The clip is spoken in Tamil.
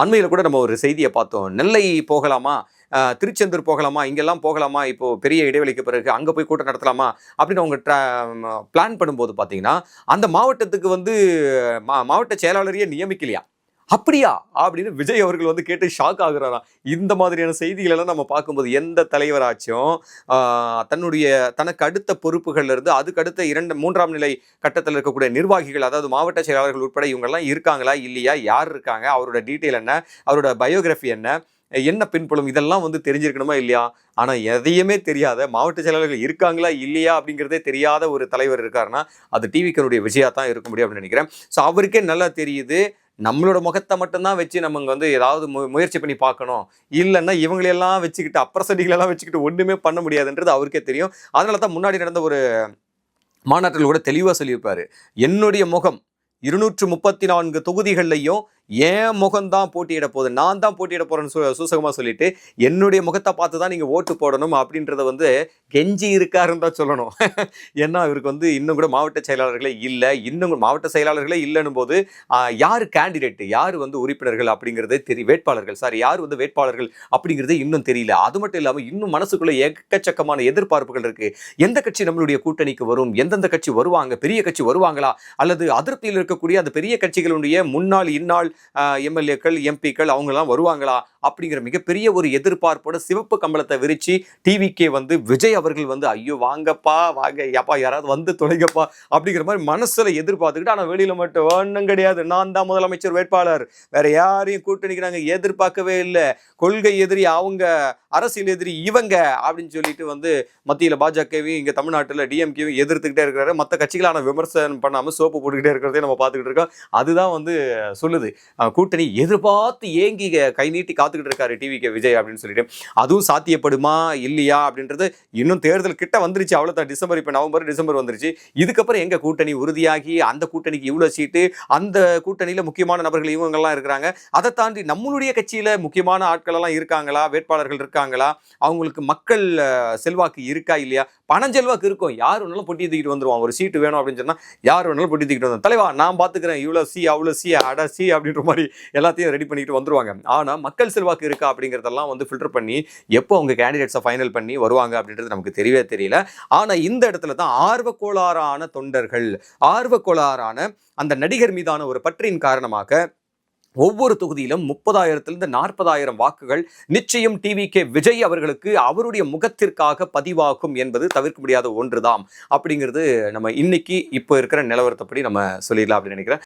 அண்மையில கூட நம்ம ஒரு செய்திய பார்த்தோம். நெல்லை போகலாமா? திருச்செந்தூர் போகலாமா? இங்கெல்லாம் போகலாமா? இப்போ பெரிய இடைவெளிக்கு பிறகு அங்க போய் கூட்டம் நடத்தலாமா? அப்படின்னு அவங்க பிளான் பண்ணும்போது பார்த்தீங்கன்னா, அந்த மாவட்டத்துக்கு வந்து மாவட்ட செயலாளரையே நியமிக்கலையாம். அப்படியா? அப்படின்னு விஜய் அவர்கள் வந்து கேட்டு ஷாக் ஆகுறாராம். இந்த மாதிரியான செய்திகள் எல்லாம் நம்ம பார்க்கும்போது, எந்த தலைவராச்சும் ஆ தன்னுடைய தனக்கு அடுத்த பொறுப்புகள்ல இருந்து, அதுக்கு அடுத்த 2, 3ஆம் நிலை கட்டத்துல இருக்கக்கூடிய நிர்வாகிகள், அதாவது மாவட்ட செயலாளர்கள் உட்பட இவங்கலாம் இருக்காங்களா? இல்லையா? யார் இருக்காங்க? அவரோட டீட்டெயில் என்ன? அவரோட பயோகிராஃபி என்ன? என்ன பின்புலம்? இதெல்லாம் வந்து தெரிஞ்சிருக்கணுமா? இல்லையா? ஆனா எதையுமே தெரியாத, மாவட்ட செயலாளர்கள் இருக்காங்களா? இல்லையா? அப்படிங்கிறதே தெரியாத ஒரு தலைவர் இருக்காருன்னா, அது டிவிக்கனுடைய விஜயா தான் இருக்க முடியும் அப்படின்னு நினைக்கிறேன். ஸோ அவருக்கே நல்லா தெரியுது. நம்மளோட முகத்த மட்டும் தான் வச்சு நம்ம வந்து ஏதாவது முயற்சி பண்ணி பார்க்கணும். இல்லன்னா இவங்களையெல்லாம் வச்சுக்கிட்டு, அப்ரசடிகளெல்லாம் வச்சுக்கிட்டு ஒண்ணுமே பண்ண முடியாதுன்றது அவருக்கே தெரியும். அதனால தான் முன்னாடி நடந்த ஒரு மாநாட்டில் கூட தெளிவா சொல்லியிருப்பாரு. என்னுடைய முகம் 234 தொகுதிகள்லையும் என் முகம் தான் போட்டியிட போகுது. நான் தான் போட்டியிட போறேன்னு சூசகமா சொல்லிட்டு, என்னுடைய முகத்த பார்த்து தான் நீங்க ஓட்டு போடணும் அப்படின்றத வந்து கெஞ்சி இருக்காருன்னு தான் சொல்லணும். ஏன்னா, இவருக்கு வந்து இன்னும் கூட மாவட்ட செயலாளர்களே இல்ல. இன்னும் மாவட்ட செயலாளர்களே இல்லன்னும் போது, யாரு கேண்டிடேட்? யாரு வந்து உறுப்பினர்கள் அப்படிங்கிறதே வேட்பாளர்கள். சாரி, யார் வந்து வேட்பாளர்கள் அப்படிங்கிறதே இன்னும் தெரியல. அது மட்டும் இல்லாம இன்னும் மனசுக்குள்ள எக்கச்சக்கமான எதிர்பார்ப்புகள் இருக்கு. எந்த கட்சி நம்மளுடைய கூட்டணிக்கு வரும்? எந்தெந்த கட்சி வருவாங்க? பெரிய கட்சி வருவாங்களா? அல்லது அதிருப்தியில் இருக்கக்கூடிய அந்த பெரிய கட்சிகளுடைய முன்னாள், இந்நாள் எம்எல்ஏக்கள், எம்பிக்கள் அவங்கலாம் வருவாங்களா? அப்படிங்கிற மிகப்பெரிய ஒரு எதிர்பார்ப்போட சிவப்பு கம்பளத்தை விரிச்சு டிவிக்கே வந்து விஜய் அவர்கள் வந்து ஐயோ வாங்கப்பா வாங்க யப்பா யாராவது வந்து தொலைங்கப்பா அப்படிங்கிற மாதிரி மனசுல எதிர்பார்த்துக்கிட்டு, ஆனா வெளியில மட்டும் ஒன்றும் கிடையாது, நான் தான் முதலமைச்சர் வேட்பாளர், வேற யாரையும் கூட்டணிக்கு நாங்க எதிர்பார்க்கவே இல்லை, கொள்கை எதிரி அவங்க, அரசியல் எதிரி இவங்க அப்படின்னு சொல்லிட்டு வந்து மத்தியில பாஜகவையும் இங்க தமிழ்நாட்டில் டிஎம்கேவையும் எதிர்த்துக்கிட்டே இருக்கிறாரு. மற்ற கட்சிகளான விமர்சனம் பண்ணாம சோப்பு போட்டுக்கிட்டே இருக்கிறதே நம்ம பார்த்துக்கிட்டு இருக்கோம். அதுதான் வந்து சொல்லுது கூட்டணி எதிர்பார்த்து ஏங்கி கை நீட்டி காத்துக்கிட்டு இருக்காரு டிவிகே விஜய் அப்படின்னு சொல்லிட்டு. அதுவும் சாத்தியப்படுமா இல்லையா அப்படின்றது இன்னும் தேர்தல் கிட்ட வந்துருச்சு. அவ்வளவுதான். டிசம்பர், இப்ப நவம்பர் டிசம்பர் வந்துருச்சு. இதுக்கப்புறம் எங்க கூட்டணி உறுதியாகி அந்த கூட்டணிக்கு இவ்வளவு சீட்டு, அந்த கூட்டணியில முக்கியமான நபர்கள் இவங்க எல்லாம் இருக்கிறாங்க. அதை தாண்டி நம்மளுடைய கட்சியில முக்கியமான ஆட்கள் எல்லாம் இருக்காங்களா? வேட்பாளர்கள் இருக்காங்களா? அவங்களுக்கு மக்கள் செல்வாக்கு இருக்கா இல்லையா? பணம் செல்வாக்கு இருக்கும். யார் வேணாலும் பொட்டி தூக்கிட்டு வந்துருவான். ஒரு சீட்டு வேணும் அப்படின்னு சொன்னா யார் வேணாலும் பொட்டி தூக்கிட்டு வந்து தலைவா நான் பாத்துக்கிறேன், இவ்வளவு சி அவ்வளவு சி அட சி அப்படின்ற மாதிரி எல்லாத்தையும் ரெடி பண்ணிட்டு வந்துருவாங்க. ஆனா மக்கள் செல்வாக்கு இருக்கா அப்படிங்கறதெல்லாம் வந்து ஃபில்டர் பண்ணி எப்போ அவங்க கேண்டிடேட்ஸை ஃபைனல் பண்ணி வருவாங்க அப்படின்றது நமக்கு தெரியவே தெரியல. ஆனா இந்த இடத்துல தான் ஆர்வக்கோளாறான தொண்டர்கள், ஆர்வக்கோளாறான அந்த நடிகர் மீதான ஒரு பற்றின் காரணமாக ஒவ்வொரு தொகுதியிலும் 30,000 40,000 வாக்குகள் நிச்சயம் டிவிகே விஜய் அவர்களுக்கு அவருடைய முகத்திற்காக பதிவாகும் என்பது தவிர்க்க முடியாத ஒன்றுதான் அப்படிங்கிறது நம்ம இன்னைக்கு இப்போ இருக்கிற நிலவரத்தைப்படி நம்ம சொல்லிடலாம் அப்படின்னு நினைக்கிறேன்.